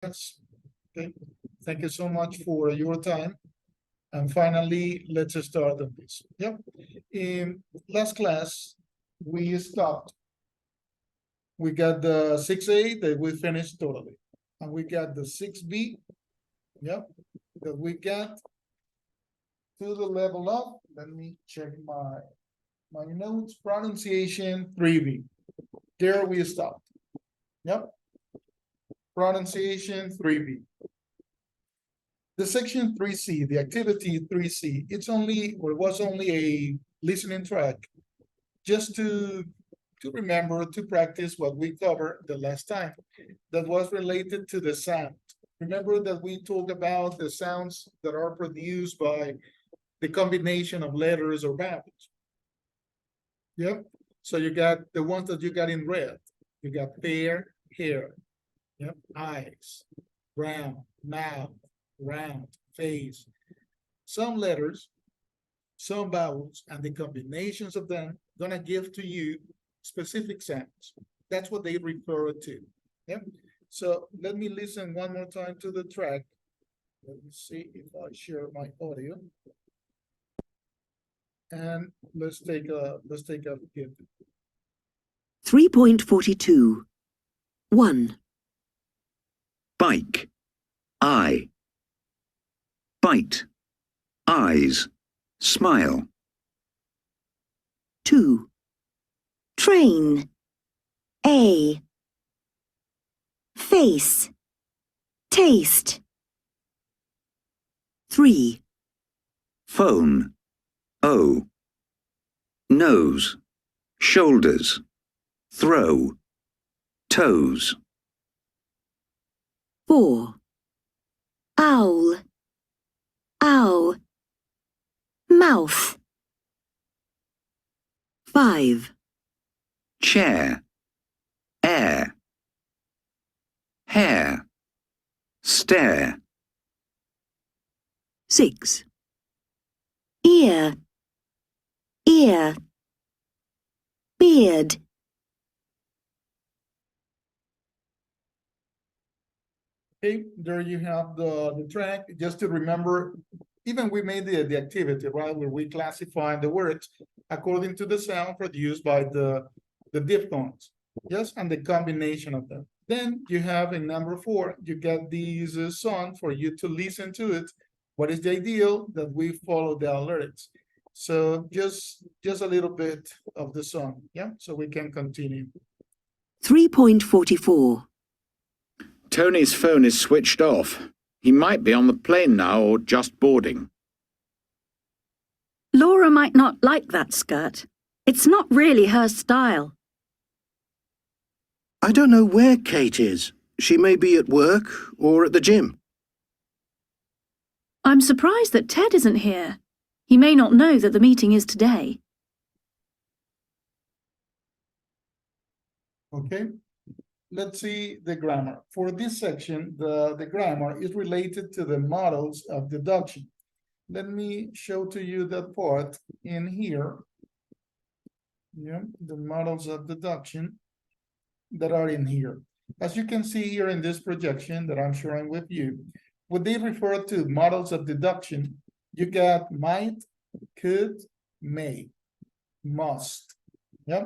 Yes. Okay. Thank you so much for your time. And finally, let's start on this. Yep. In last class, we stopped. We got the 6A that we finished totally. And we got the 6B, yep, that we got to the level of, let me check my notes, pronunciation 3B. There we stopped. Yep. Pronunciation 3B. The section 3C, the activity 3C, it was only a listening track just to remember, to practice what we covered the last time that was related to the sound. Remember that we talked about the sounds that are produced by the combination of letters or vowels. Yep. So you got the ones that you got in red. You got fair, hair, yep, eyes, brown, mouth, round, face. Some letters, some vowels, and the combinations of them gonna give to you specific sounds. That's what they refer to. Yep. So let me listen one more time to the track. Let me see if I share my audio. And let's take a hit. 3.42. 1. Bike, eye. Bite, eyes, smile. 2. Train. A. Face. Taste. 3. Phone, O. Nose, shoulders, throw, toes. 4. Owl. Ow. Mouth. 5. Chair, air. Hair, stare. 6. Ear. Ear. Beard. Okay, there you have the track. Just to remember, even we made the activity, right, where we classify the words according to the sound produced by the diphthongs. Yes, and the combination of them. Then you have in number 4, you get these song for you to listen to it. What is the ideal? That we follow the lyrics. So just a little bit of the song, yeah, so we can continue. 3.44. Tony's phone is switched off. He might be on the plane now or just boarding. Laura might not like that skirt. It's not really her style. I don't know where Kate is. She may be at work or at the gym. I'm surprised that Ted isn't here. He may not know that the meeting is today. Okay, let's see the grammar. For this section, the grammar is related to the models of deduction. Let me show to you that part in here. Yeah, the models of deduction that are in here. As you can see here in this projection that I'm showing with you, when they refer to models of deduction, you got might, could, may, must, yeah,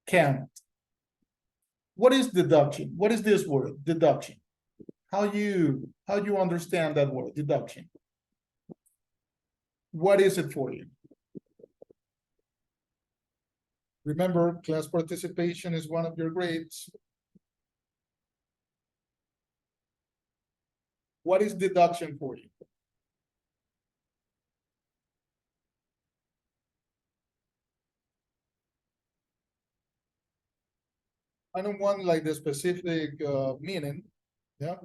can't. What is deduction? What is this word, deduction? How you understand that word, deduction? What is it for you? Remember, class participation is one of your grades. What is deduction for you? I don't want like the specific meaning, yeah.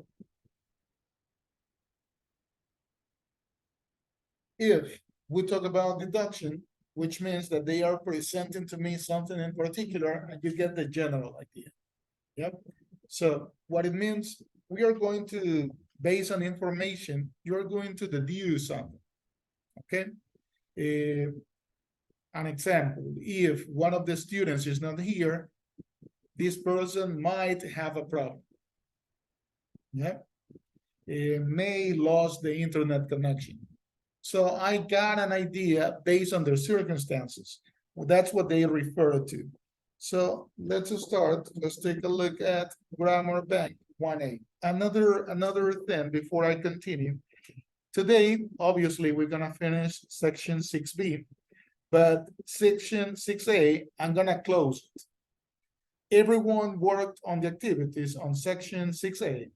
If we talk about deduction, which means that they are presenting to me something in particular, and you get the general idea. Yep. So what it means, we are going to, based on information, you're going to deduce something. Okay. An example, if one of the students is not here, this person might have a problem. Yeah. May lost the internet connection. So I got an idea based on their circumstances. Well, that's what they refer to. So let's start. Let's take a look at grammar bank 1A. Another thing before I continue. Today, obviously, we're gonna finish section 6B, but section 6A, I'm gonna close it. Everyone worked on the activities on section 6A.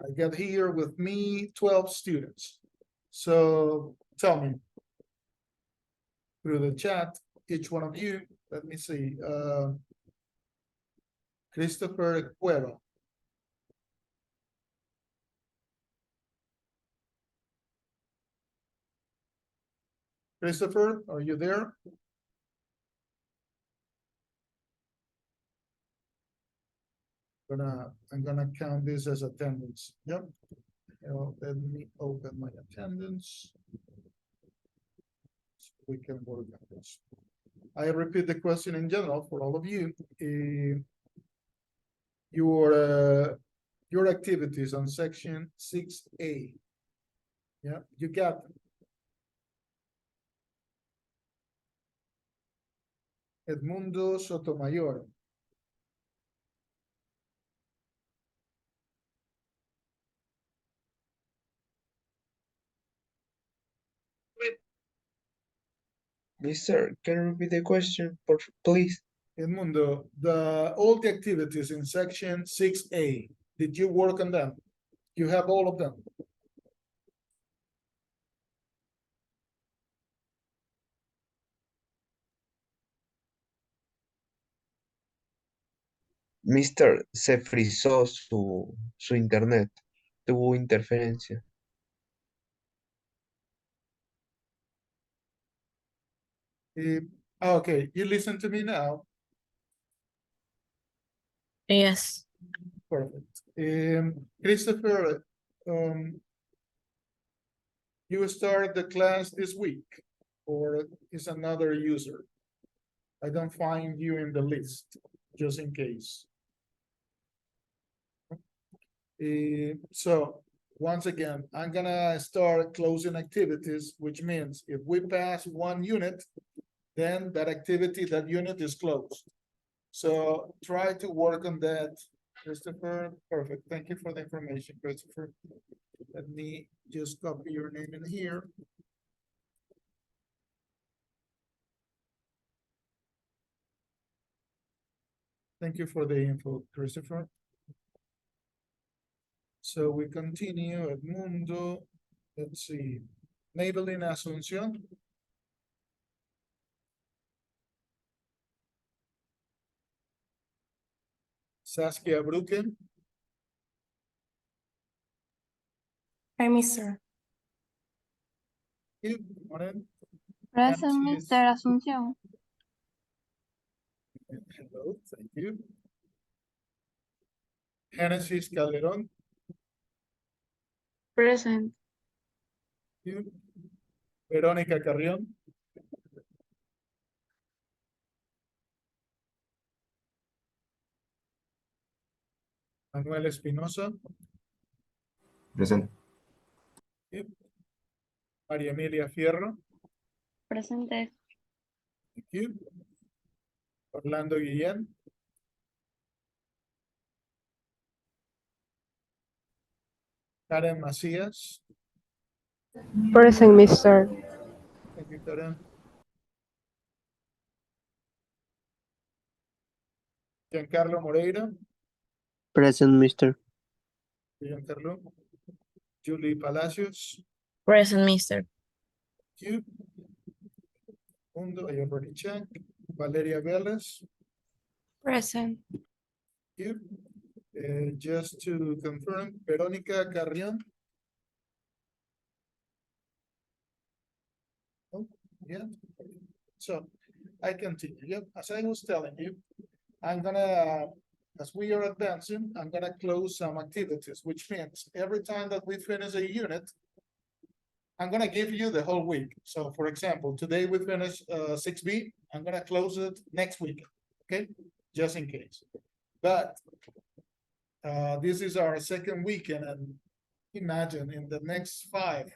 I got here with me 12 students. So tell me through the chat, each one of you, let me see, Christopher Cuero. Christopher, are you there? I'm gonna count this as attendance. Yep. Let me open my attendance. So we can work on this. I repeat the question in general for all of you. Your activities on section 6A. Yeah, you got them. Edmundo Sotomayor. Mister, can you repeat the question, please? Edmundo, all the activities in section 6A, did you work on them? You have all of them? Mister, se frizó su internet. Tuvo interferencia. Okay, you listen to me now. Yes. Perfect. Christopher, you started the class this week, or is another user? I don't find you in the list, just in case. So once again, I'm gonna start closing activities, which means if we pass one unit, then that activity, that unit is closed. So try to work on that, Christopher. Perfect. Thank you for the information, Christopher. Let me just copy your name in here. Thank you for the info, Christopher. So we continue at Mundo. Let's see. Maybelline Asuncion. Saskia Brucken. Hi, Mister. Good morning. Present, Genesis. Mr. Asunción. Hello, thank you. Genesis Calderon. Present. You. Verónica Carrión. Manuel Espinosa. Present. You. María Emilia Fierro. Presente. Thank you. Orlando Guillén. Karen Macías. Present, Mister. Thank you, Karen. Giancarlo Moreira. Present, Mister. Giancarlo. Julie Palacios. Present, Mister. Thank you. Mundo, I already checked. Valeria Vélez. Present. Thank you. Just to confirm, Verónica Carrión. Oh, yeah. So I continue. Yep. As I was telling you, I'm gonna, as we are advancing, I'm gonna close some activities, which means every time that we finish a unit, I'm gonna give you the whole week. So for example, today we finish 6B, I'm gonna close it next week, okay? Just in case. But this is our second weekend, and imagine in the next 5,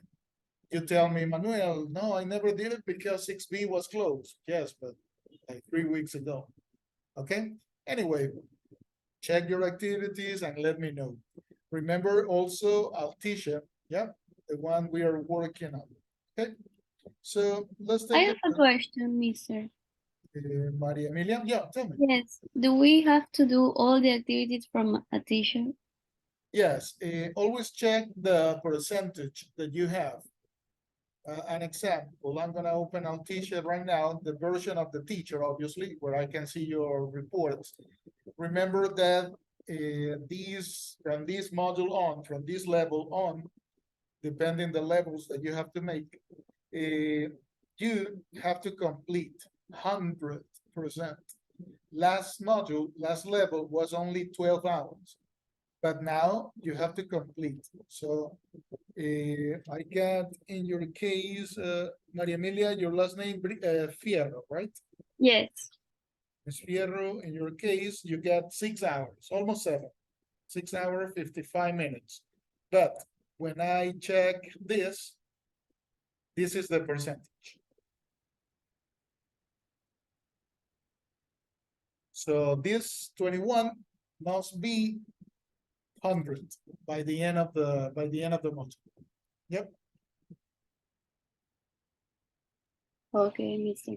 you tell me, Manuel, no, I never did it because 6B was closed. Yes, but like 3 weeks ago. Okay? Anyway, check your activities and let me know. Remember also Altisha, yeah, the one we are working on. Okay? So let's I take have a question, Mister. Maria Emilia. Yeah, tell me. Yes. Do we have to do all the activities from a teacher? Yes, always check the percentage that you have. An example, I'm gonna open Altisha right now, the version of the teacher, obviously, where I can see your reports. Remember that from this module on, from this level on, depending the levels that you have to make, you have to complete 100%. Last module, last level was only 12 hours, but now you have to complete. So I get in your case, Maria Emilia, your last name, Fierro, right? Yes. Ms. Fierro, in your case, you get 6 hours, almost 7. 6 hours, 55 minutes. But when I check this is the percentage. So this 21 must be 100 by the end of the module. Yep. Okay, Mister.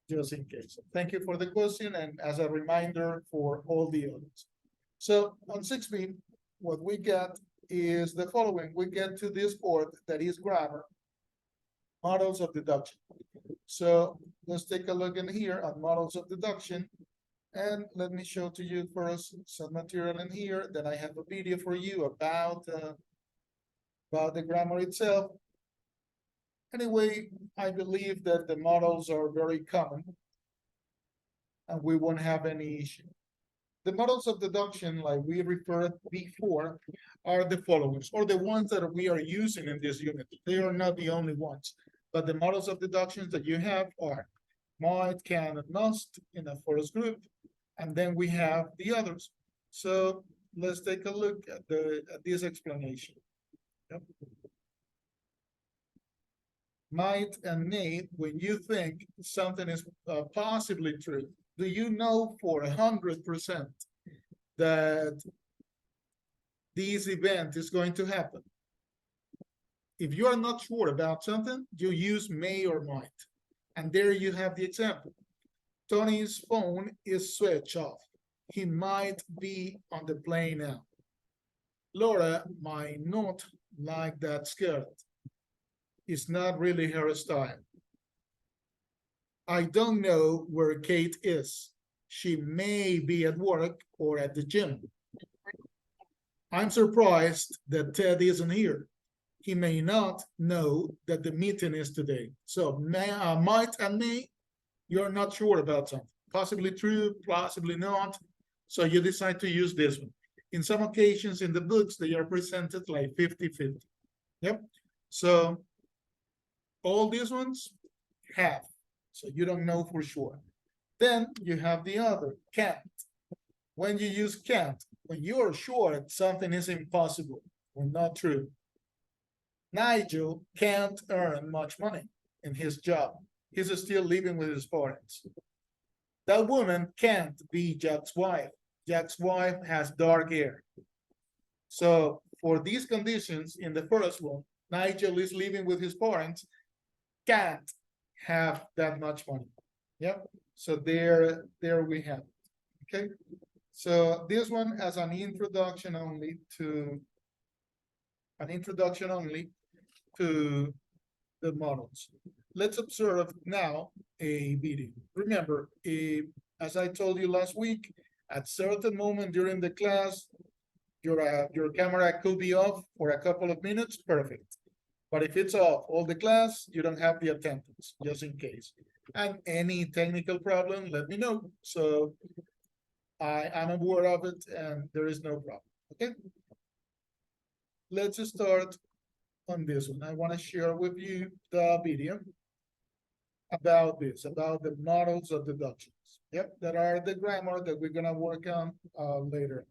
Just in case. Thank you for the question, and as a reminder for all the others. So on 6B, what we get is the following. We get to this board that is grammar, models of deduction. So let's take a look in here at models of deduction. And let me show to you first some material in here. Then I have a video for you about the grammar itself. Anyway, I believe that the models are very common and we won't have any issue. The models of deduction, like we referred before, are the following, or the ones that we are using in this unit. They are not the only ones, but the models of deductions that you have are might, can, and must in a first group, and then we have the others. So let's take a look at this explanation. Yep. Might and may, when you think something is possibly true, do you know for 100% that this event is going to happen? If you are not sure about something, you use may or might. And there you have the example. Tony's phone is switched off. He might be on the plane now. Laura might not like that skirt. It's not really her style. I don't know where Kate is. She may be at work or at the gym. I'm surprised that Ted isn't here. He may not know that the meeting is today. So might and may, you're not sure about something. Possibly true, possibly not. So you decide to use this one. In some occasions in the books, they are presented like 50-50. Yep. So all these ones have. So you don't know for sure. Then you have the other, can't. When you use can't, when you're sure something is impossible or not true. Nigel can't earn much money in his job. He's still living with his parents. That woman can't be Jack's wife. Jack's wife has dark hair. So for these conditions, in the first one, Nigel is living with his parents, can't have that much money. Yep. So there we have it. Okay. So this one as an introduction only to the models. Let's observe now a video. Remember, as I told you last week, at certain moment during the class, your camera could be off for a couple of minutes, perfect. But if it's off all the class, you don't have the attendance, just in case. And any technical problem, let me know. So I'm aware of it and there is no problem, okay? Let's start on this one. I want to share with you the video about this, about the models of deductions. Yep, that are the grammar that we're gonna work on later.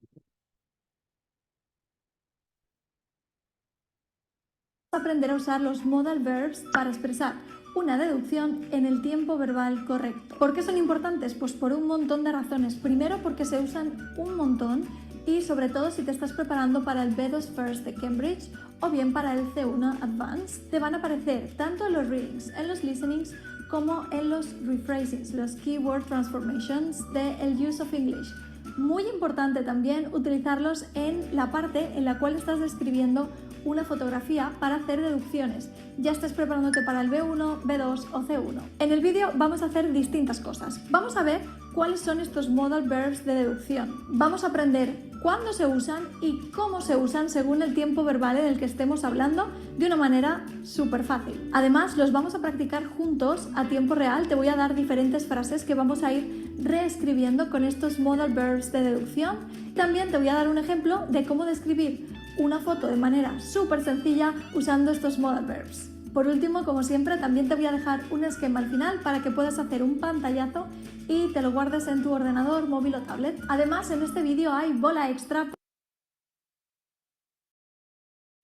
Aprender a usar los modal verbs para expresar una deducción en el tiempo verbal correcto. ¿Por qué son importantes? Pues por un montón de razones. Primero, porque se usan un montón y sobre todo si te estás preparando para el B2 First de Cambridge o bien para el C1 Advanced, te van a aparecer tanto en los readings, en los listenings, como en los rephrasings, los keyword transformations del use of English. Muy importante también utilizarlos en la parte en la cual estás describiendo una fotografía para hacer deducciones, ya estés preparándote para el B1, B2 o C1. En el vídeo vamos a hacer distintas cosas. Vamos a ver cuáles son estos modal verbs de deducción. Vamos a aprender cuándo se usan y cómo se usan según el tiempo verbal en el que estemos hablando de una manera súper fácil. Además, los vamos a practicar juntos a tiempo real. Te voy a dar diferentes frases que vamos a ir reescribiendo con estos modal verbs de deducción. También te voy a dar un ejemplo de cómo describir una foto de manera súper sencilla usando estos modal verbs. Por último, como siempre, también te voy a dejar un esquema al final para que puedas hacer un pantallazo y te lo guardes en tu ordenador, móvil o tablet. Además, en este vídeo hay bola extra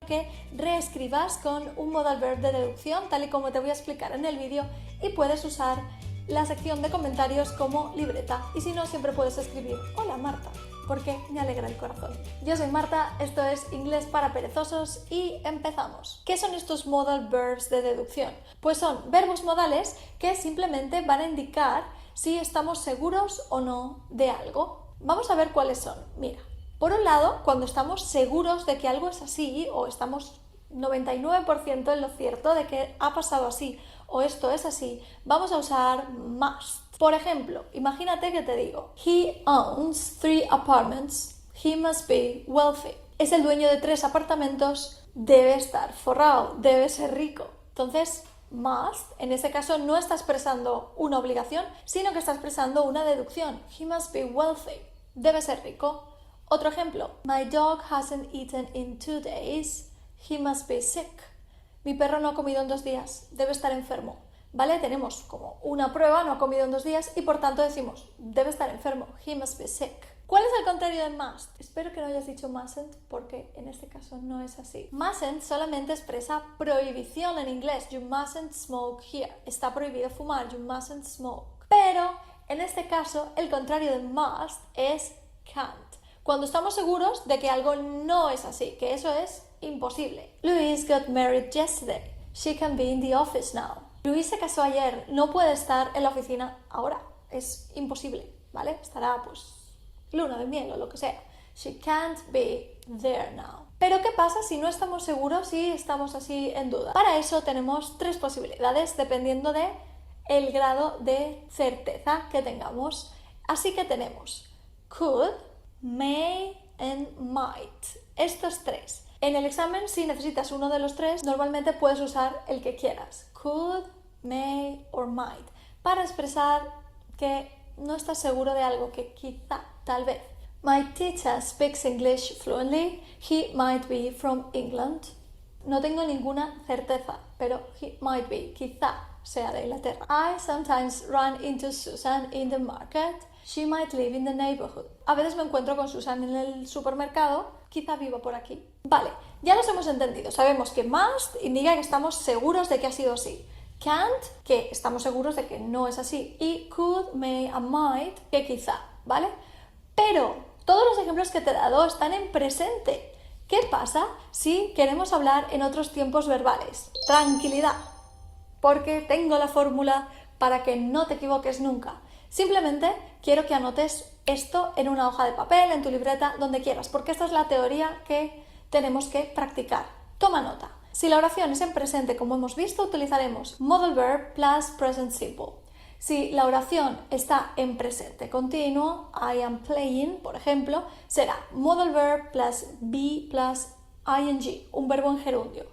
que reescribas con un modal verb de deducción, tal y como te voy a explicar en el vídeo, y puedes usar la sección de comentarios como libreta. Y si no, siempre puedes escribir "Hola Marta", porque me alegra el corazón. Yo soy Marta, esto es Inglés para Perezosos y empezamos. ¿Qué son estos modal verbs de deducción? Pues son verbos modales que simplemente van a indicar si estamos seguros o no de algo. Vamos a ver cuáles son. Mira, por un lado, cuando estamos seguros de que algo es así o estamos 99% en lo cierto de que ha pasado así o esto es así, vamos a usar must. Por ejemplo, imagínate que te digo, he owns 3 apartments, he must be wealthy. Es el dueño de 3 apartamentos, debe estar forrado, debe ser rico. Entonces, must, en ese caso, no está expresando una obligación, sino que está expresando una deducción. He must be wealthy, debe ser rico. Otro ejemplo, my dog hasn't eaten in 2 days, he must be sick. Mi perro no ha comido en 2 días, debe estar enfermo. ¿Vale? Tenemos como una prueba, no ha comido en 2 días y por tanto decimos, debe estar enfermo, he must be sick. ¿Cuál es el contrario de must? Espero que no hayas dicho mustn't porque en este caso no es así. Mustn't solamente expresa prohibición en inglés, you mustn't smoke here. Está prohibido fumar, you mustn't smoke. Pero en este caso el contrario de must es can't. Cuando estamos seguros de que algo no es así, que eso es imposible. Louise got married yesterday. She can be in the office now. Louise se casó ayer, no puede estar en la oficina ahora. Es imposible, ¿vale? Estará, pues, luna de miel o lo que sea. She can't be there now. Pero ¿qué pasa si no estamos seguros y estamos así en duda? Para eso tenemos 3 posibilidades dependiendo de el grado de certeza que tengamos. Así que tenemos could, may and might. Estos 3. En el examen, si necesitas uno de los 3, normalmente puedes usar el que quieras. Could, may or might. Para expresar que no estás seguro de algo, que quizá, tal vez. My teacher speaks English fluently. He might be from England. No tengo ninguna certeza, pero he might be, quizá sea de Inglaterra. I sometimes run into Susan in the market. She might live in the neighborhood. A veces me encuentro con Susan en el supermercado, quizá viva por aquí. Vale, ya los hemos entendido. Sabemos que must indica que estamos seguros de que ha sido así. Can't, que estamos seguros de que no es así. Y could, may and might, que quizá, ¿vale? Pero todos los ejemplos que te he dado están en presente. ¿Qué pasa si queremos hablar en otros tiempos verbales? Tranquilidad, porque tengo la fórmula para que no te equivoques nunca. Simplemente quiero que anotes esto en una hoja de papel, en tu libreta, donde quieras, porque esta es la teoría que tenemos que practicar. Toma nota. Si la oración es en presente, como hemos visto, utilizaremos modal verb plus present simple. Si la oración está en presente continuo, I am playing, por ejemplo, será modal verb plus be plus ing, un verbo en gerundio.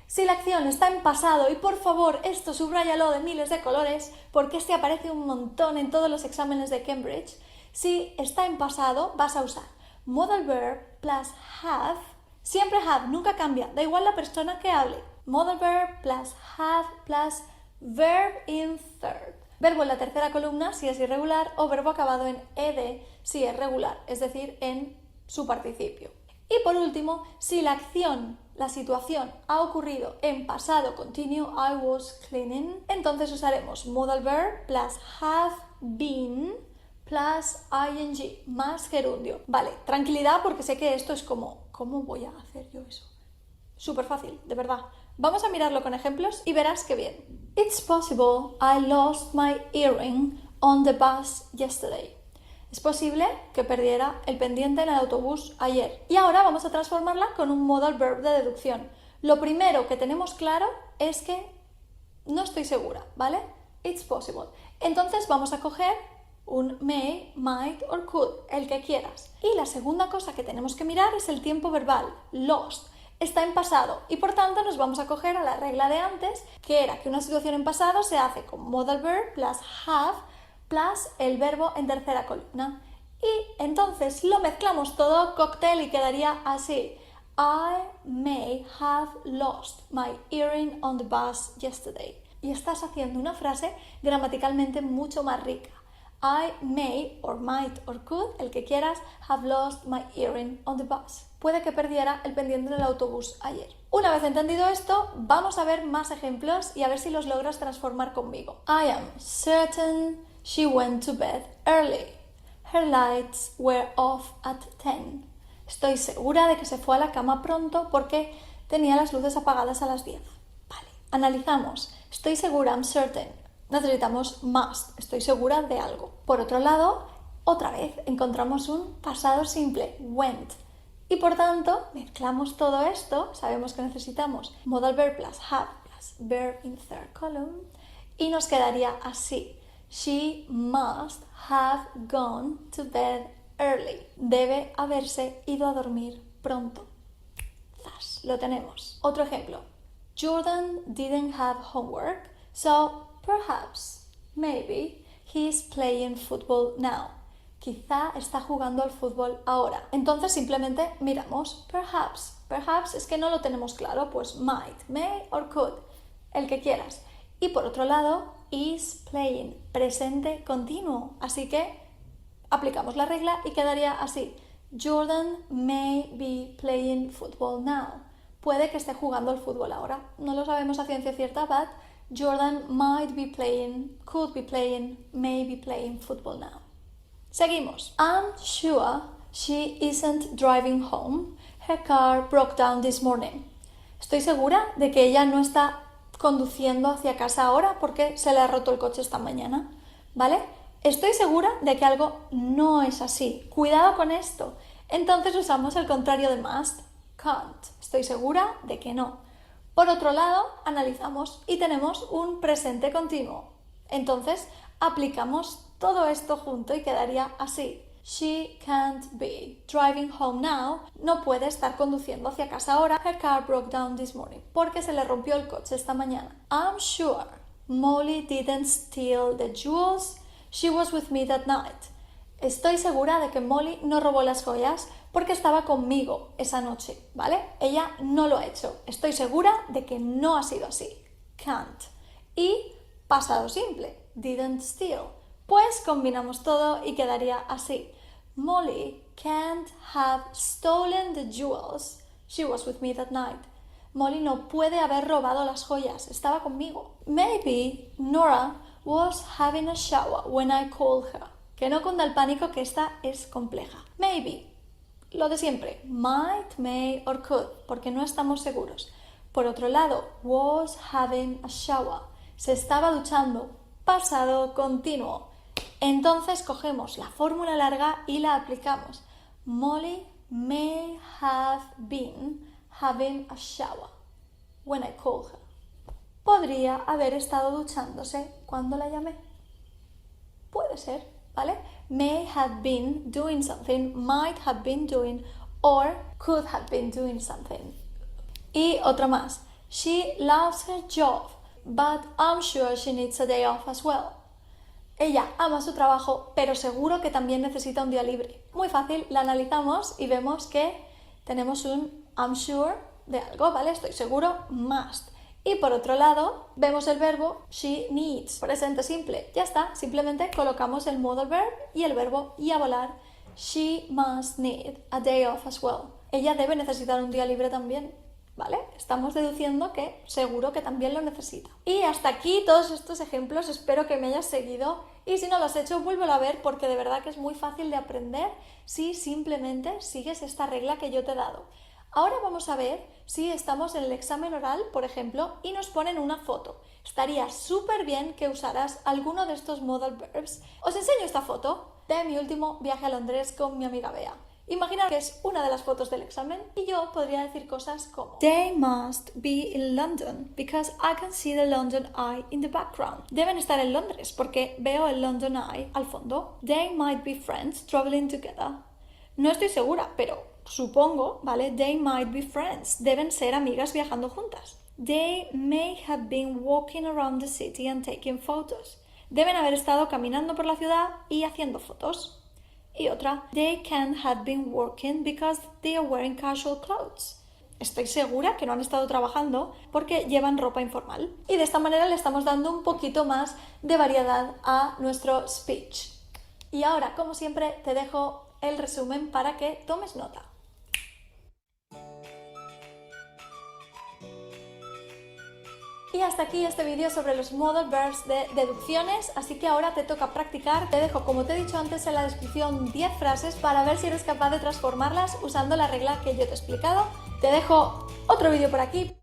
Si la acción está en pasado, y por favor, esto subráyalo de miles de colores, porque este aparece un montón en todos los exámenes de Cambridge, si está en pasado, vas a usar modal verb plus have, siempre have, nunca cambia, da igual la persona que hable. Modal verb plus have plus verb in third. Verbo en la tercera columna si es irregular o verbo acabado en ed si es regular, es decir, en su participio. Y por último, si la acción, la situación ha ocurrido en pasado continuo, I was cleaning, entonces usaremos modal verb plus have been plus ing más gerundio. Vale, tranquilidad porque sé que esto es como, ¿cómo voy a hacer yo eso? Súper fácil, de verdad. Vamos a mirarlo con ejemplos y verás que bien. It's possible I lost my earring on the bus yesterday. Es posible que perdiera el pendiente en el autobús ayer. Y ahora vamos a transformarla con un modal verb de deducción. Lo primero que tenemos claro es que no estoy segura, ¿vale? It's possible. Entonces vamos a coger un may, might or could, el que quieras. Y la segunda cosa que tenemos que mirar es el tiempo verbal, lost. Está en pasado y por tanto nos vamos a coger a la regla de antes, que era que una situación en pasado se hace con modal verb plus have plus el verbo en tercera columna. Y entonces lo mezclamos todo, cóctel, y quedaría así. I may have lost my earring on the bus yesterday. Y estás haciendo una frase gramaticalmente mucho más rica. I may or might or could, el que quieras, have lost my earring on the bus. Puede que perdiera el pendiente en el autobús ayer. Una vez entendido esto, vamos a ver más ejemplos y a ver si los logras transformar conmigo. I am certain she went to bed early. Her lights were off at 10. Estoy segura de que se fue a la cama pronto porque tenía las luces apagadas a las 10. Vale, analizamos. Estoy segura, I'm certain. Necesitamos must, estoy segura de algo. Por otro lado, otra vez encontramos un pasado simple, went. Y por tanto, mezclamos todo esto, sabemos que necesitamos modal verb plus have plus verb in third column, y nos quedaría así. She must have gone to bed early. Debe haberse ido a dormir pronto. Thus, lo tenemos. Otro ejemplo. Jordan didn't have homework, so perhaps, maybe, he's playing football now. Quizá está jugando al fútbol ahora. Entonces simplemente miramos perhaps. Perhaps es que no lo tenemos claro, pues might, may or could, el que quieras. Y por otro lado, is playing, presente continuo. Así que aplicamos la regla y quedaría así. Jordan may be playing football now. Puede que esté jugando al fútbol ahora. No lo sabemos a ciencia cierta, but Jordan might be playing, could be playing, may be playing football now. Seguimos. I'm sure she isn't driving home. Her car broke down this morning. Estoy segura de que ella no está conduciendo hacia casa ahora porque se le ha roto el coche esta mañana, ¿vale? Estoy segura de que algo no es así. Cuidado con esto. Entonces usamos el contrario de must, can't. Estoy segura de que no. Por otro lado, analizamos y tenemos un presente continuo. Entonces, aplicamos todo esto junto y quedaría así. She can't be driving home now. No puede estar conduciendo hacia casa ahora. Her car broke down this morning. Porque se le rompió el coche esta mañana. I'm sure Molly didn't steal the jewels. She was with me that night. Estoy segura de que Molly no robó las joyas porque estaba conmigo esa noche, ¿vale? Ella no lo ha hecho. Estoy segura de que no ha sido así. Can't. Y pasado simple. Didn't steal. Pues combinamos todo y quedaría así. Molly can't have stolen the jewels. She was with me that night. Molly no puede haber robado las joyas. Estaba conmigo. Maybe Nora was having a shower when I called her. Que no cunda el pánico, que esta es compleja. Maybe. Lo de siempre. Might, may or could. Porque no estamos seguros. Por otro lado, was having a shower. Se estaba duchando. Pasado continuo. Entonces cogemos la fórmula larga y la aplicamos. Molly may have been having a shower when I called her. Podría haber estado duchándose cuando la llamé. Puede ser, ¿vale? May have been doing something, might have been doing, or could have been doing something. Y otra más. She loves her job, but I'm sure she needs a day off as well. Ella ama su trabajo, pero seguro que también necesita un día libre. Muy fácil, la analizamos y vemos que tenemos un I'm sure de algo, ¿vale? Estoy seguro, must. Y por otro lado, vemos el verbo she needs, presente simple. Ya está, simplemente colocamos el modal verb y el verbo y a volar. She must need a day off as well. Ella debe necesitar un día libre también. ¿Vale? Estamos deduciendo que seguro que también lo necesita. Y hasta aquí todos estos ejemplos, espero que me hayas seguido y si no lo has hecho, vuélvelo a ver porque de verdad que es muy fácil de aprender si simplemente sigues esta regla que yo te he dado. Ahora vamos a ver si estamos en el examen oral, por ejemplo, y nos ponen una foto. Estaría súper bien que usaras alguno de estos modal verbs. Os enseño esta foto de mi último viaje a Londres con mi amiga Bea. Imaginar que es una de las fotos del examen y yo podría decir cosas como They must be in London because I can see the London Eye in the background. Deben estar en Londres porque veo el London Eye al fondo. They might be friends traveling together. No estoy segura, pero supongo, ¿vale? They might be friends. Deben ser amigas viajando juntas. They may have been walking around the city and taking photos. Deben haber estado caminando por la ciudad y haciendo fotos. Y otra, they can have been working because they are wearing casual clothes. Estoy segura que no han estado trabajando porque llevan ropa informal. Y de esta manera le estamos dando un poquito más de variedad a nuestro speech. Y ahora, como siempre, te dejo el resumen para que tomes nota. Y hasta aquí este vídeo sobre los modal verbs de deducciones, así que ahora te toca practicar. Te dejo, como te he dicho antes, en la descripción 10 frases para ver si eres capaz de transformarlas usando la regla que yo te he explicado. Te dejo otro vídeo por aquí.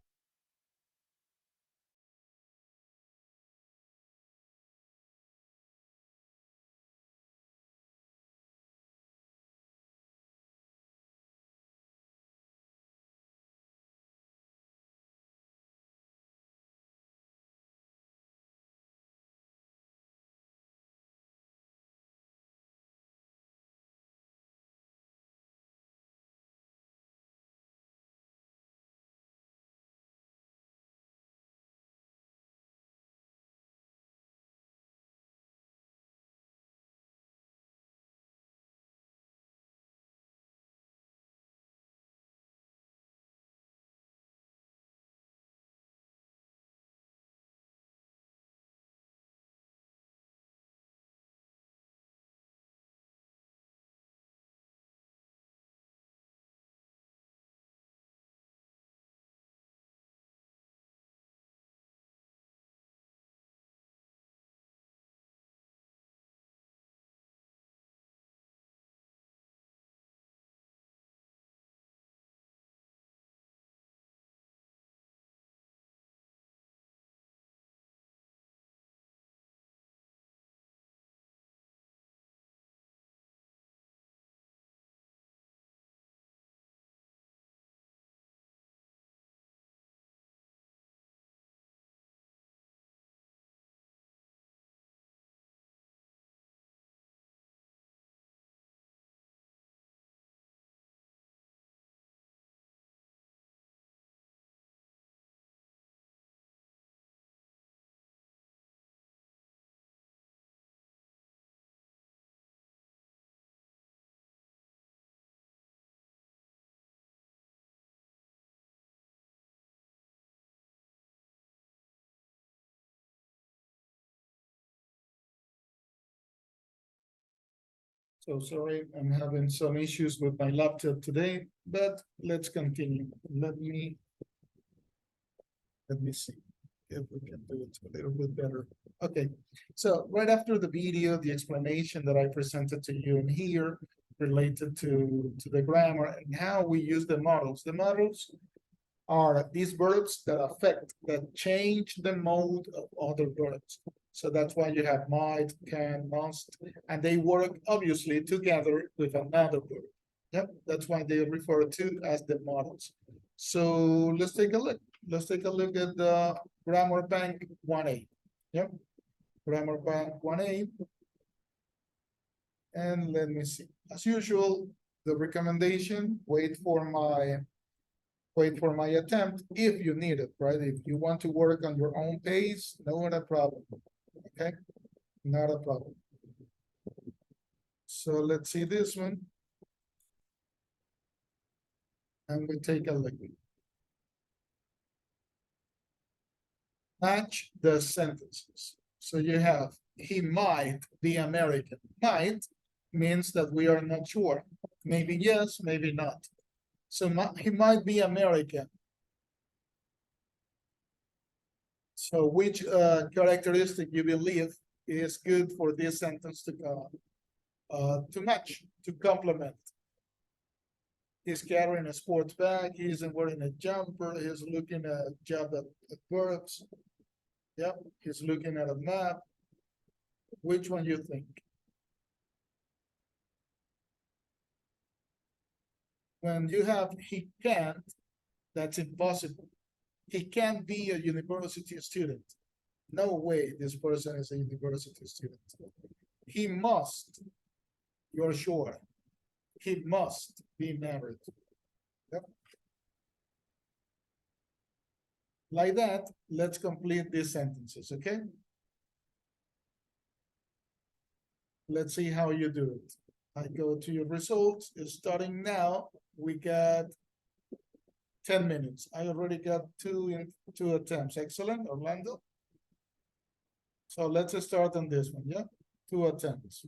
So sorry, I'm having some issues with my laptop today, but let's continue. Let me see if we can do it a little bit better. Okay, so right after the video, the explanation that I presented to you in here related to the grammar and how we use the modals. The modals are these verbs that change the mode of other verbs. So that's why you have might, can, must, and they work obviously together with another verb. Yep, that's why they are referred to as the models. So let's take a look. Let's take a look at the Grammar Bank 1A. Yep, Grammar Bank 1A. And let me see. As usual, the recommendation, wait for my attempt if you need it, right? If you want to work on your own pace, not a problem, okay? Not a problem. So let's see this one. And we take a look. Match the sentences. So you have, he might be American. Might means that we are not sure. Maybe yes, maybe not. So he might be American. So which characteristic you believe is good for this sentence to match, to complement? He's carrying a sports bag, he isn't wearing a jumper, he's looking at job at verbs. Yep, he's looking at a map. Which one you think? When you have he can't, that's impossible. He can't be a university student. No way this person is a university student. He must, you're sure. He must be married. Yep. Like that, let's complete these sentences, okay? Let's see how you do it. I go to your results. Starting now, we got 10 minutes. I already got two attempts. Excellent, Orlando. So let's start on this one, yeah? 2 attempts.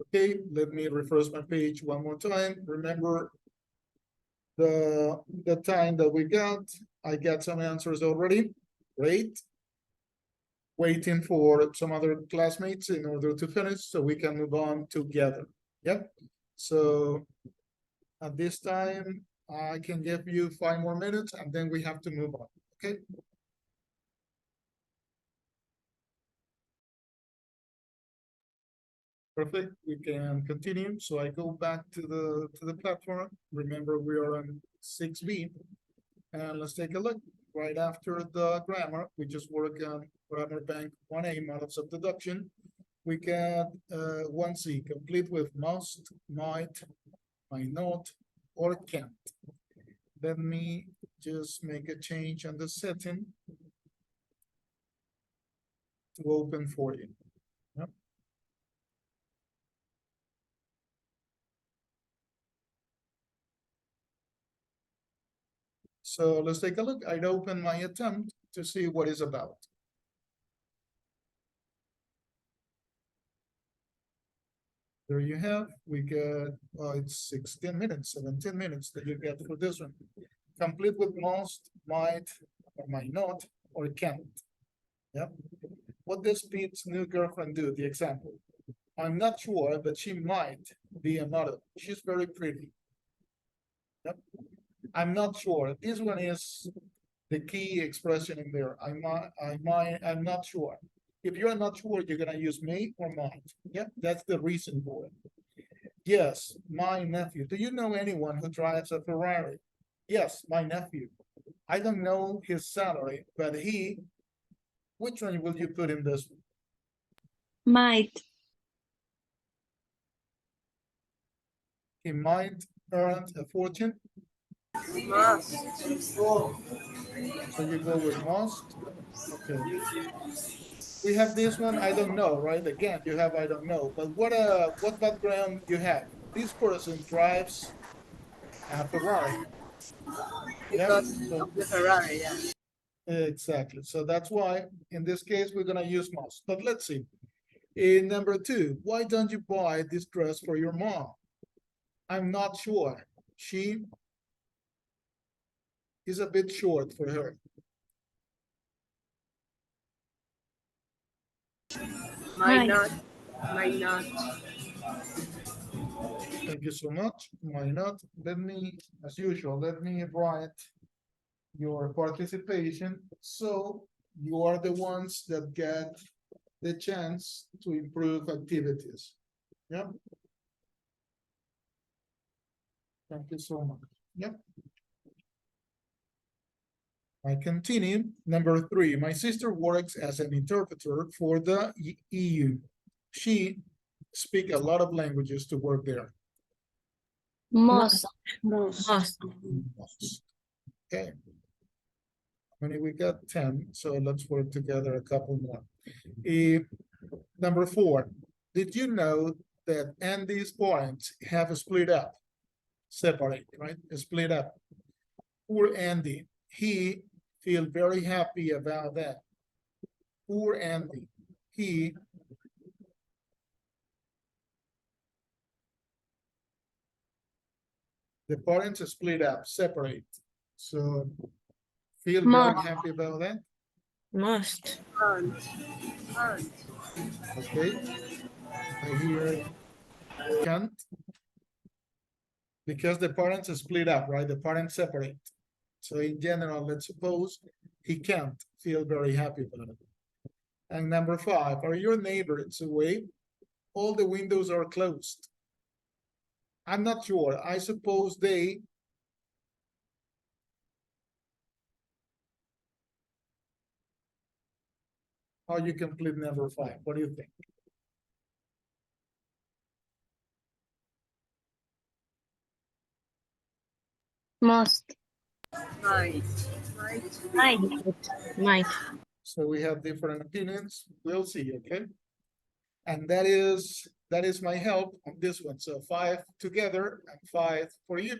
Okay, let me refresh my page one more time. Remember the time that we got. I got some answers already. Great. Waiting for some other classmates in order to finish so we can move on together. Yep. So at this time, I can give you 5 more minutes and then we have to move on. Okay. Perfect. We can continue. So I go back to the platform. Remember, we are on 6B. And let's take a look. Right after the grammar, we just work on grammar bank 1A, models of deduction. We got 1C, complete with must, might not, or can't. Let me just make a change on the setting to open for you. Yep. So let's take a look. I'd open my attempt to see what it's about. There you have, we get, it's 16 minutes, 17 minutes that you get for this one. Complete with must, might, or might not, or can't. Yep. What does Pete's new girlfriend do? The example. I'm not sure, but she might be a model. She's very pretty. Yep. I'm not sure. This one is the key expression in there. I'm not sure. If you're not sure, you're gonna use may or might. Yep, that's the reason for it. Yes, my nephew. Do you know anyone who drives a Ferrari? Yes, my nephew. I don't know his salary, but which one will you put in this one? Might. He might earn a fortune. Must. So you go with must. Okay. We have this one, I don't know, right? Again, you have I don't know, but what background you have? This person drives a Ferrari. Because Yep. So, of the Ferrari, yeah. exactly. So that's why in this case we're gonna use must. But let's see. In number 2, why don't you buy this dress for your mom? I'm not sure. She is a bit short for her. Might not. Might not. Thank you so much. Why not? Let me, as usual, let me write your participation. So you are the ones that get the chance to improve activities. Yeah. Thank you so much. Yep. I continue. Number 3, my sister works as an interpreter for the EU. She speaks a lot of languages to work there. Must. Must. Okay. How many we got? 10. So let's work together a couple more. Number 4, did you know that Andy's parents have split up? Separate, right? Split up. Poor Andy. He feels very happy about that. Poor Andy. The parents split up, separate. So feel very happy about that. Must. Okay. I hear can't. Because the parents split up, right? The parents separate. So in general, let's suppose he can't feel very happy about it. And number 5, are your neighbors away? All the windows are closed. I'm not sure. I suppose they. How you complete number 5? What do you think? Must. Might. So we have different opinions. We'll see, okay? And that is my help on this one. So 5 together and 5 for you.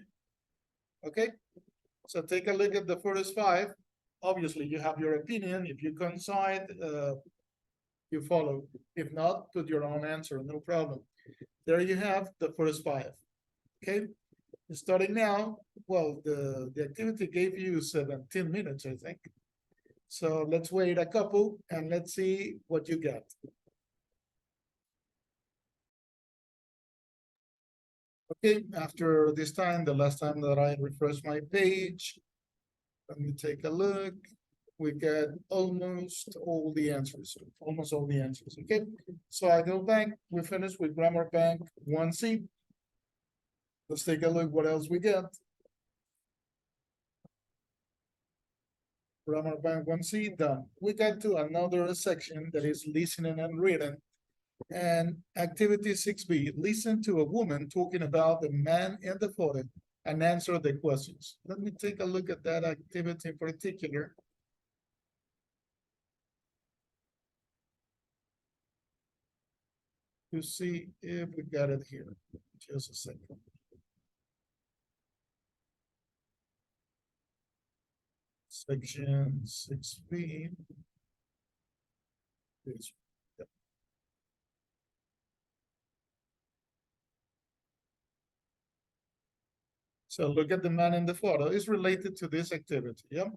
Okay? So take a look at the first 5. Obviously, you have your opinion. If you coincide, you follow. If not, put your own answer, no problem. There you have the first 5. Okay, starting now. Well, the activity gave you 17 minutes, I think. So let's wait a couple and let's see what you get. Okay, after this time, the last time that I refreshed my page, let me take a look. We got almost all the answers, okay? So I go back, we finished with Grammar Bank 1C. Let's take a look what else we get. Grammar Bank 1C, done. We got to another section that is listening and reading. And activity 6B, listen to a woman talking about the man in the photo and answer the questions. Let me take a look at that activity in particular. To see if we got it here. Just a second. Section 6B. This. Yep. So look at the man in the photo. It's related to this activity. Yeah.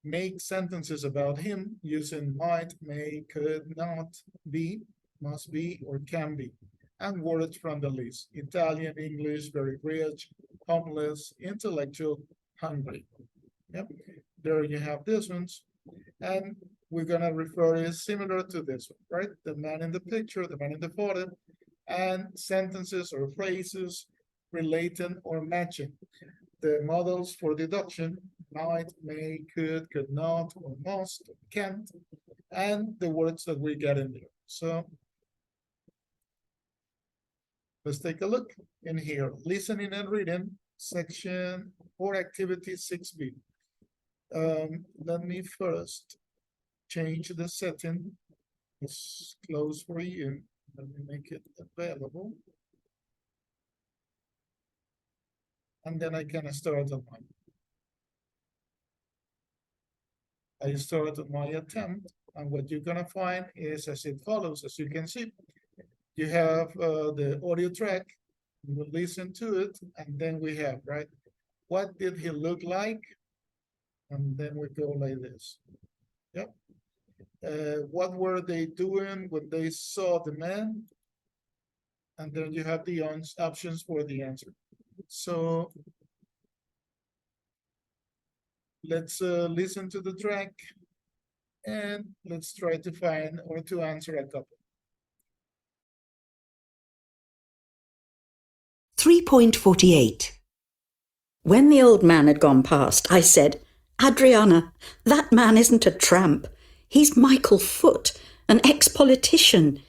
Make sentences about him using might, may, could, not, be, must be, or can be, and words from the list. Italian, English, very rich, homeless, intellectual, hungry. Yep, there you have this ones. And we're gonna refer it similar to this one, right? The man in the picture, the man in the photo, and sentences or phrases relating or matching. The models for deduction, might, may, could not, or must, or can't, and the words that we get in there. So let's take a look in here. Listening and reading, section or activity 6B. Let me first change the setting. It's closed for you. Let me make it available. And then I can start on mine. I start on my attempt, and what you're gonna find is as it follows. As you can see, you have the audio track. You will listen to it, and then we have, right? What did he look like? And then we go like this. Yep. What were they doing when they saw the man? And then you have the options for the answer. So let's listen to the track and let's try to find or to answer a couple. 3.48. When the old man had gone past, I said, Adriana, that man isn't a tramp. He's Michael Foot, an ex-politician.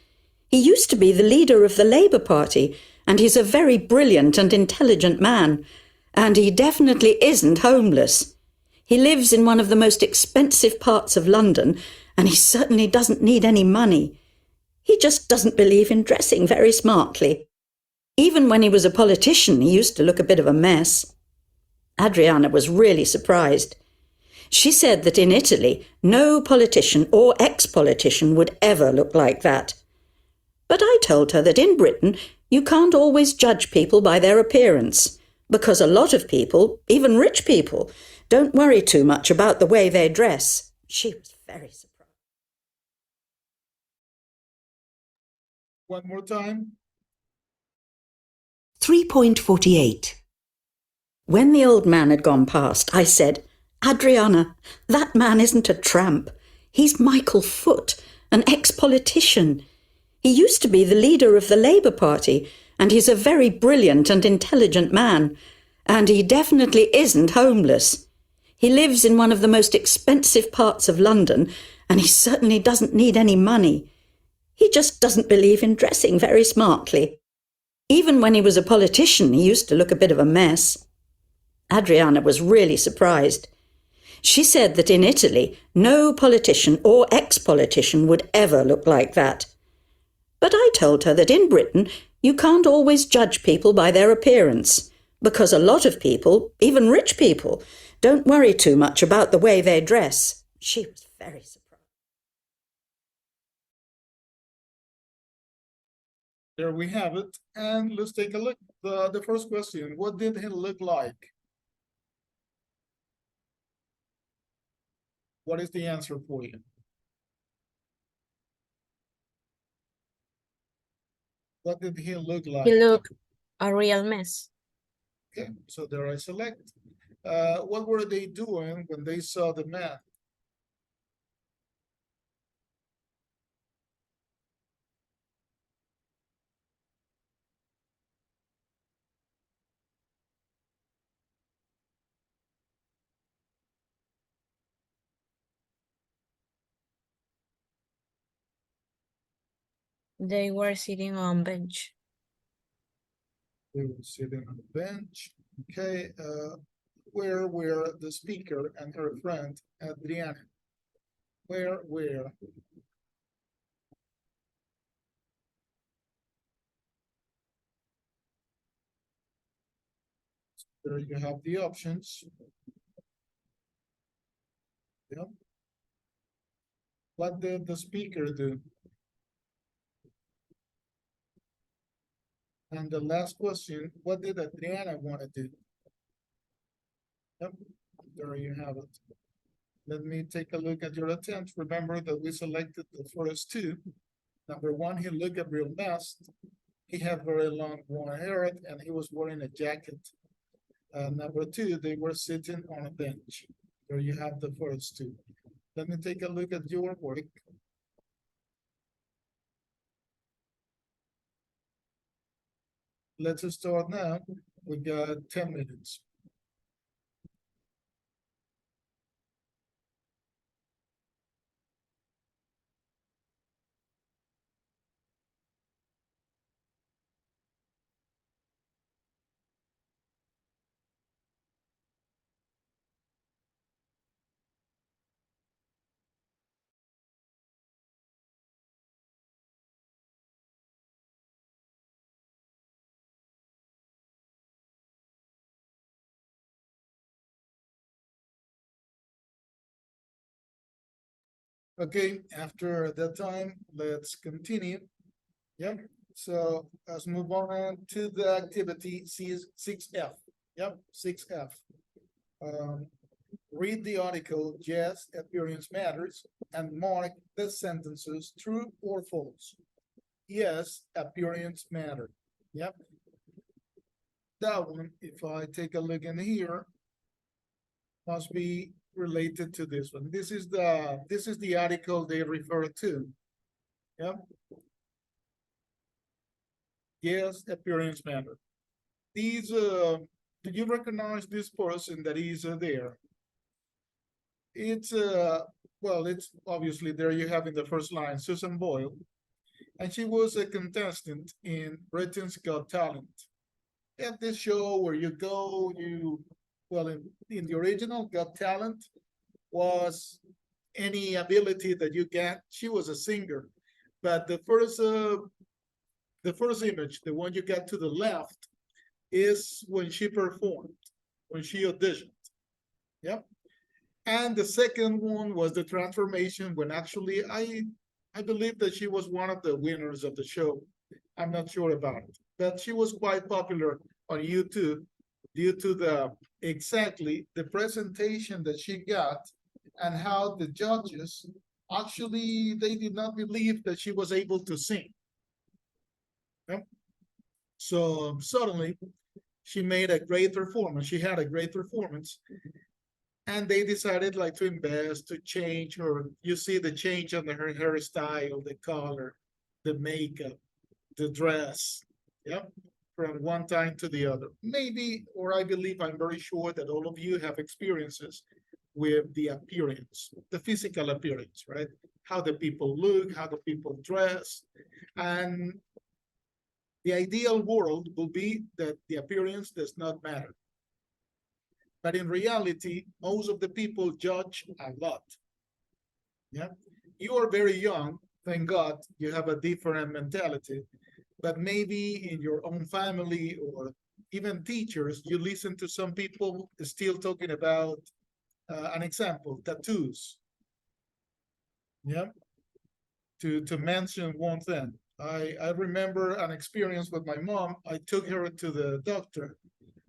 He used to be the leader of the Labour Party, and he's a very brilliant and intelligent man. And he definitely isn't homeless. He lives in one of the most expensive parts of London, and he certainly doesn't need any money. He just doesn't believe in dressing very smartly. Even when he was a politician, he used to look a bit of a mess. Adriana was really surprised. She said that in Italy, no politician or ex-politician would ever look like that. But I told her that in Britain, you can't always judge people by their appearance, because a lot of people, even rich people, don't worry too much about the way they dress. She was very surprised. One more time. 3.48. When the old man had gone past, I said, Adriana, that man isn't a tramp. He's Michael Foot, an ex-politician. He used to be the leader of the Labour Party, and he's a very brilliant and intelligent man. And he definitely isn't homeless. He lives in one of the most expensive parts of London, and he certainly doesn't need any money. He just doesn't believe in dressing very smartly. Even when he was a politician, he used to look a bit of a mess. Adriana was really surprised. She said that in Italy, no politician or ex-politician would ever look like that. But I told her that in Britain, you can't always judge people by their appearance, because a lot of people, even rich people, don't worry too much about the way they dress. She was very surprised. There we have it. And let's take a look. The first question, what did he look like? What is the answer for you? What did he look like? He looked a real mess. Okay, so there I select. What were they doing when they saw the man? They were sitting on bench. They were sitting on the bench. Okay, where were the speaker and her friend Adriana? Where? There you have the options. Yep. What did the speaker do? And the last question, what did Adriana want to do? Yep, there you have it. Let me take a look at your attempt. Remember that we selected the first two. Number one, he looked a real mess. He had very long blonde hair and he was wearing a jacket. Number two, they were sitting on a bench. There you have the first two. Let me take a look at your work. Let's start now. We got 10 minutes. Okay, after that time, let's continue. Yep, so let's move on to the activity 6F. Yep, 6F. Read the article, yes, appearance matters, and mark the sentences true or false. Yes, appearance matter. Yep. That one, if I take a look in here, must be related to this one. This is the article they refer to. Yep. Yes, appearance matter. These do you recognize this person that is there? It's well, it's obviously there you have in the first line, Susan Boyle, and she was a contestant in Britain's Got Talent. At this show where you go, well, in the original Got Talent was any ability that you get. She was a singer, but the first image, the one you got to the left, is when she performed, when she auditioned. Yep. And the second one was the transformation when actually I believe that she was one of the winners of the show. I'm not sure about it, but she was quite popular on YouTube due to the presentation that she got and how the judges actually they did not believe that she was able to sing. Yep. So suddenly she made a great performance. She had a great performance. And they decided like to invest, to change her. You see the change on her hairstyle, the color, the makeup, the dress. Yep. From one time to the other. Maybe, or I believe, I'm very sure that all of you have experiences with the appearance, the physical appearance, right? How the people look, how the people dress. And the ideal world will be that the appearance does not matter. But in reality, most of the people judge a lot. Yeah, you are very young, thank God, you have a different mentality. But maybe in your own family or even teachers, you listen to some people still talking about an example, tattoos. Yeah, to mention one thing. I remember an experience with my mom. I took her to the doctor,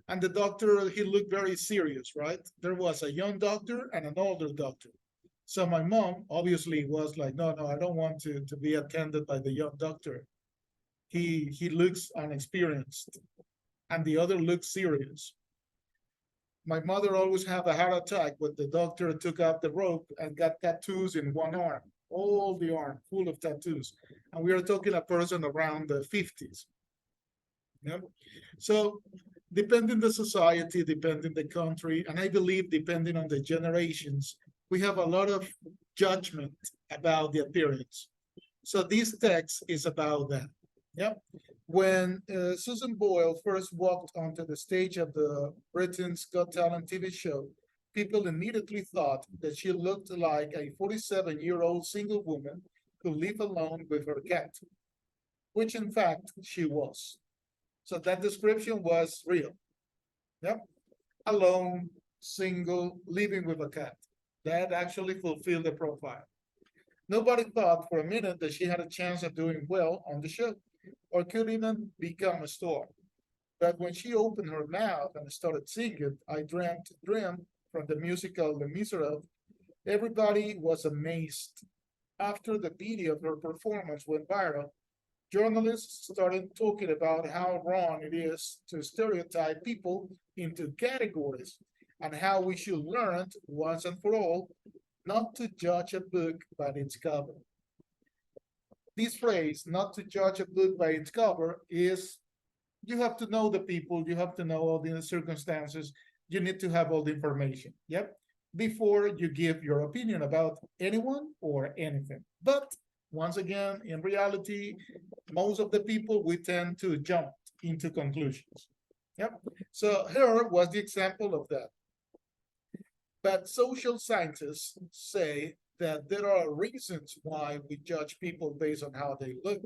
and the doctor, he looked very serious, right? There was a young doctor and an older doctor. So my mom obviously was like, no, no, I don't want to be attended by the young doctor. He looks unexperienced, and the other looks serious. My mother always had a heart attack when the doctor took out the rope and got tattoos in one arm, all the arm full of tattoos. And we are talking a person around the 50s. Yeah. So depending the society, depending the country, and I believe depending on the generations, we have a lot of judgment about the appearance. So this text is about that. Yep. When Susan Boyle first walked onto the stage of the Britain's Got Talent TV show, people immediately thought that she looked like a 47-year-old single woman who lived alone with her cat, which in fact she was. So that description was real. Yep. Alone, single, living with a cat. That actually fulfilled the profile. Nobody thought for a minute that she had a chance of doing well on the show or could even become a star. But when she opened her mouth and started singing, I dreamt from the musical Les Miserables, everybody was amazed. After the video of her performance went viral, journalists started talking about how wrong it is to stereotype people into categories and how we should learn once and for all not to judge a book by its cover. This phrase, not to judge a book by its cover, is you have to know the people, you have to know all the circumstances, you need to have all the information, yep, before you give your opinion about anyone or anything. But once again, in reality, most of the people, we tend to jump into conclusions. Yep. So her was the example of that. But social scientists say that there are reasons why we judge people based on how they look.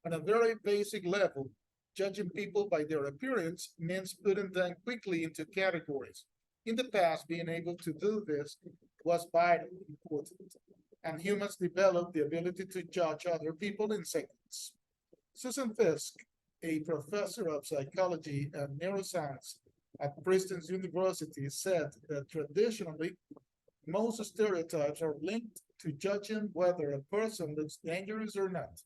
On a very basic level, judging people by their appearance means putting them quickly into categories. In the past, being able to do this was vitally important, and humans developed the ability to judge other people in seconds. Susan Fisk, a professor of psychology and neuroscience at Princeton University, said that traditionally, most stereotypes are linked to judging whether a person looks dangerous or not.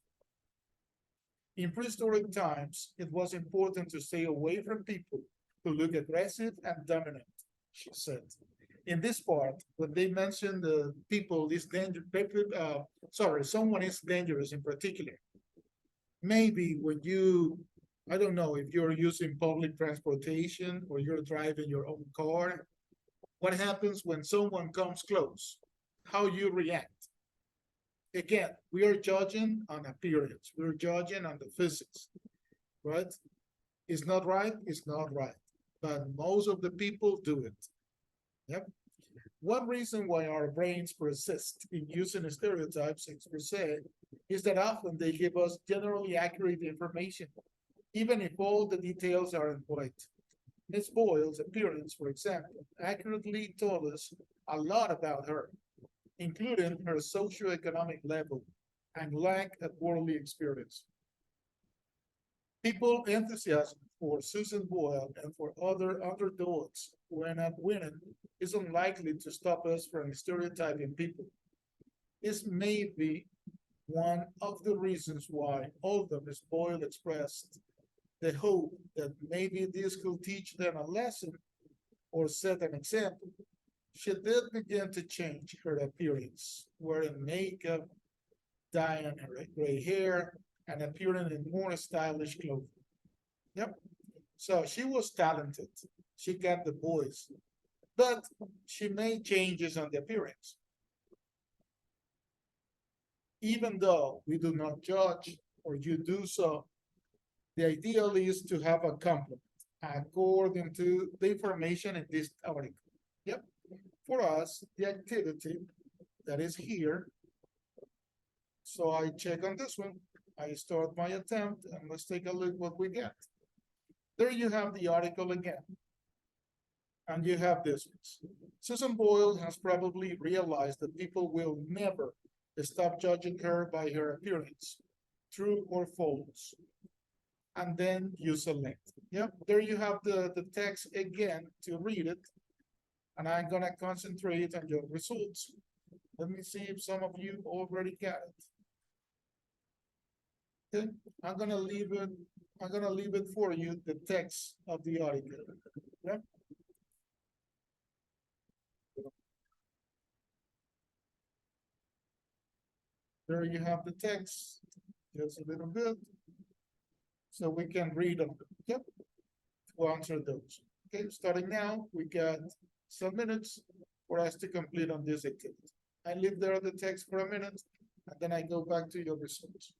In prehistoric times, it was important to stay away from people who look aggressive and dominant, she said. In this part, when they mention the people is someone is dangerous in particular. Maybe when you, I don't know, if you're using public transportation or you're driving your own car, what happens when someone comes close? How you react? Again, we are judging on appearance. We're judging on the physics, right? It's not right, it's not right. But most of the people do it. Yep. One reason why our brains persist in using stereotypes, as per se, is that often they give us generally accurate information, even if all the details aren't right. Miss Boyle's appearance, for example, accurately told us a lot about her, including her socioeconomic level and lack of worldly experience. People enthusiasm for Susan Boyle and for other underdogs who end up winning is unlikely to stop us from stereotyping people. This may be one of the reasons why although Miss Boyle expressed the hope that maybe this could teach them a lesson or set an example, she did begin to change her appearance, wearing makeup, dyeing her gray hair, and appearing in more stylish clothing. Yep. So she was talented. She got the voice, but she made changes on the appearance. Even though we do not judge or you do so, the ideal is to have a complement according to the information in this article. Yep. For us, the activity that is here. So I check on this one. I start my attempt and let's take a look what we get. There you have the article again. And you have this one. Susan Boyle has probably realized that people will never stop judging her by her appearance. true or false. And then you select. Yep, there you have the text again to read it. And I'm gonna concentrate on your results. Let me see if some of you already got it. Okay, I'm gonna leave it for you, the text of the article. Yep. There you have the text, just a little bit. So we can read them, yep, to answer those. Okay, starting now, we got some minutes for us to complete on this activity. I leave there the text for a minute, and then I go back to your results.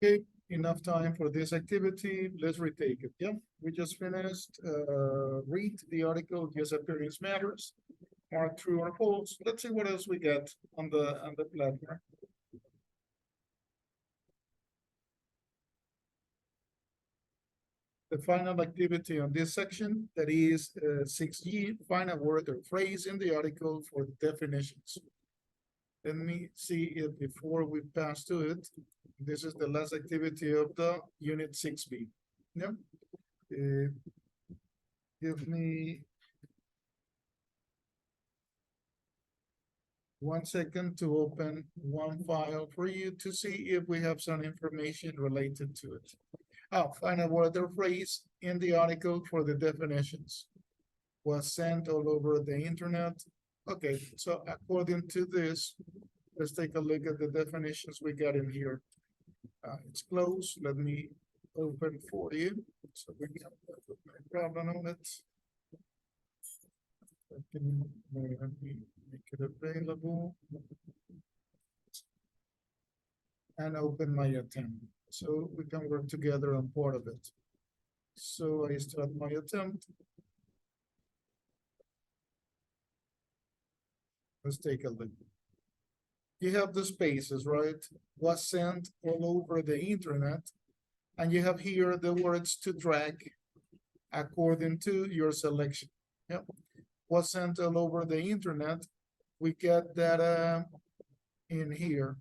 Okay, enough time for this activity. Let's retake it. Yeah, we just finished. Read the article. Yes, appearance matters. Mark true or false. Let's see what else we get on the platform. The final activity on this section, that is 6G, find a word or phrase in the article for the definitions. Let me see if before we pass to it, this is the last activity of the unit 6B. Yep. Give me 1 second to open one file for you to see if we have some information related to it. Oh, find a word or phrase in the article for the definitions. Was sent all over the internet. Okay, so according to this, let's take a look at the definitions we got in here. It's closed. Let me open for you so we can have no problem on it. Let me make it available and open my attempt so we can work together on part of it. So I start my attempt. Let's take a look. You have the spaces, right? Was sent all over the internet. And you have here the words to drag according to your selection. Yep. Was sent all over the internet. We get that in here.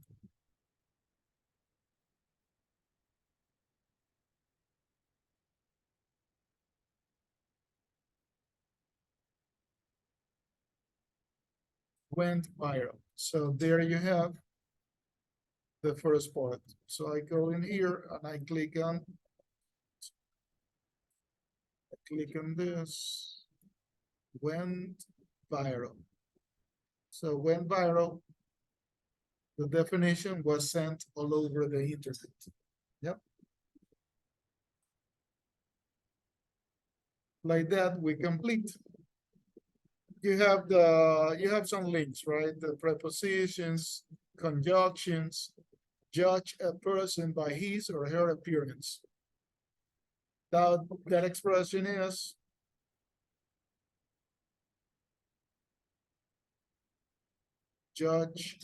Went viral. So there you have the first part. So I go in here and I click on this. Went viral. So went viral. The definition was sent all over the internet. Yep. Like that, we complete. You have some links, right? The prepositions, conjunctions, judge a person by his or her appearance. That expression is judge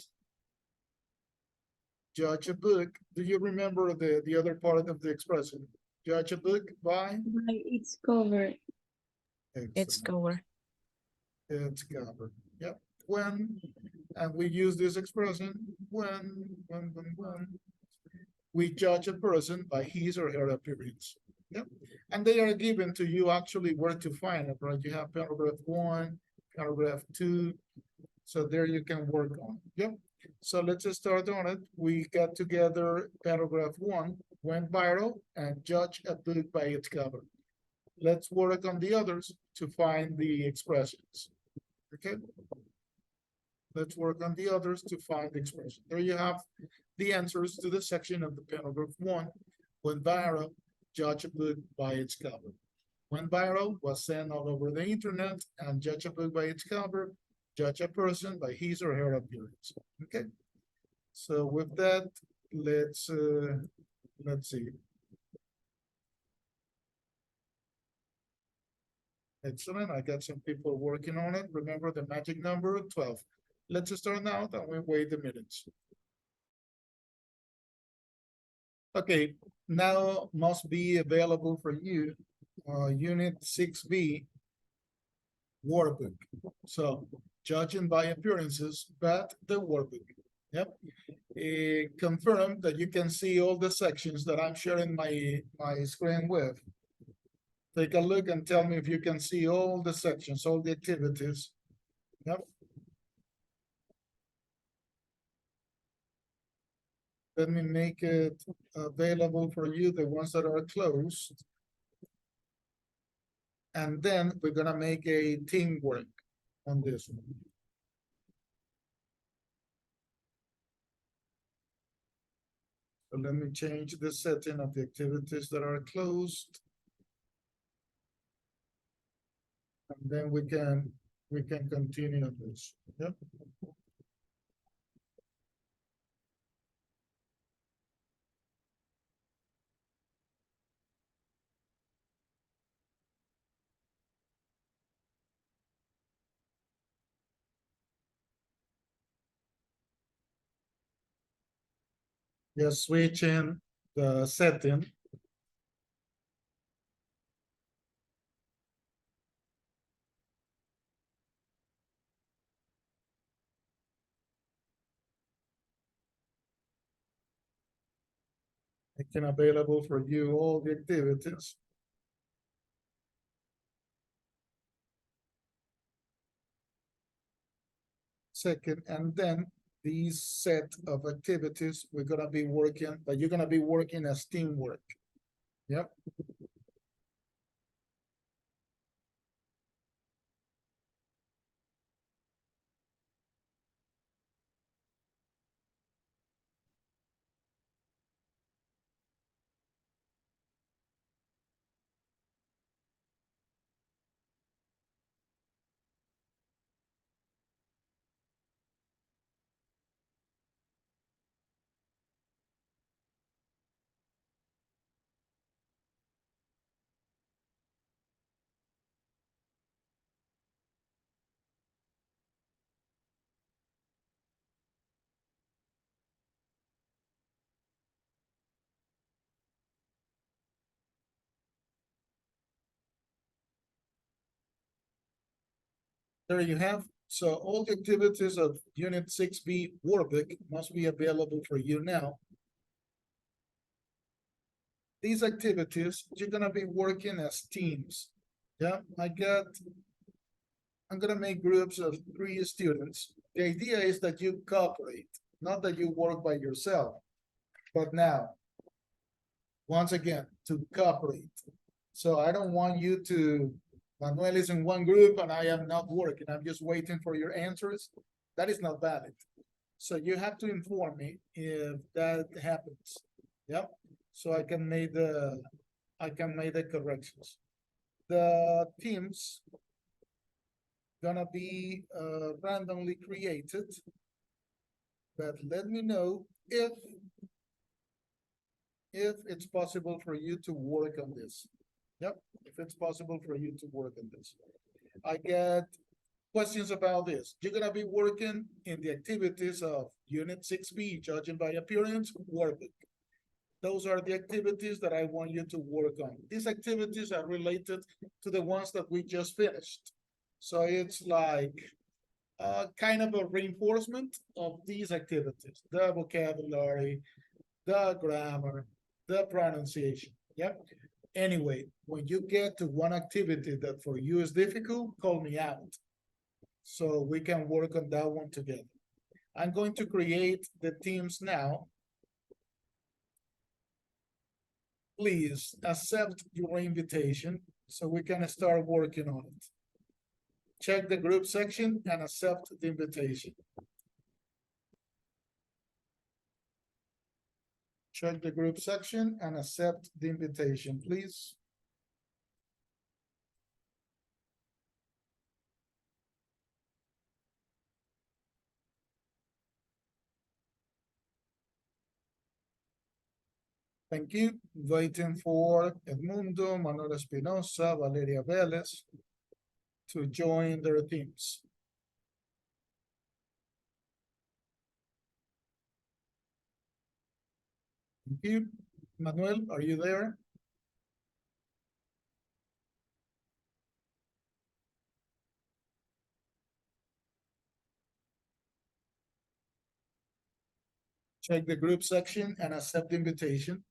a book. Do you remember the other part of the expression? Judge a book by its cover. It's cover. It's covered. Yep. When, and we use this expression when we judge a person by his or her appearance. Yep. And they are given to you actually where to find it, right? You have paragraph 1, paragraph 2. So there you can work on. Yep. So let's just start on it. We got together paragraph 1, went viral, and judge a book by its cover. Let's work on the others to find the expressions. Okay. Let's work on the others to find the expression. There you have the answers to the section of the paragraph 1. Went viral, judge a book by its cover. Went viral was sent all over the internet, and judge a book by its cover, judge a person by his or her appearance. Okay. So with that, let's see. Excellent. I got some people working on it. Remember the magic number 12. Let's start now, and we wait the minutes. Okay, now must be available for you. Unit 6B. workbook. So judging by appearances, but the workbook. Yep. Confirm that you can see all the sections that I'm sharing my screen with. Take a look and tell me if you can see all the sections, all the activities. Yep. Let me make it available for you, the ones that are closed. And then we're gonna make a teamwork on this one. So let me change the setting of the activities that are closed. And then we can continue on this. Yep. Just switching the setting. Making available for you all the activities. Second, and then these set of activities we're gonna be working, but you're gonna be working as teamwork. Yep. There you have. So all the activities of Unit 6B workbook must be available for you now. These activities, you're gonna be working as teams. Yeah, I'm gonna make groups of 3 students. The idea is that you cooperate, not that you work by yourself. But now, once again, to cooperate. So I don't want you to, Manuel is in one group and I am not working. I'm just waiting for your answers. That is not valid. So you have to inform me if that happens. Yep. So I can make the corrections. The teams gonna be randomly created, but let me know if it's possible for you to work on this. Yep, if it's possible for you to work on this. I get questions about this. You're gonna be working in the activities of Unit 6B, judging by appearance, workbook. Those are the activities that I want you to work on. These activities are related to the ones that we just finished. So it's like kind of a reinforcement of these activities, the vocabulary, the grammar, the pronunciation. Yep. Anyway, when you get to one activity that for you is difficult, call me out so we can work on that one together. I'm going to create the teams now. Please accept your invitation so we can start working on it. Check the group section and accept the invitation. Check the group section and accept the invitation, please. Thank you. Waiting for Edmundo, Manuel Espinosa, Valeria Vélez to join their teams. Thank you. Manuel, are you there? Check the group section and accept the invitation.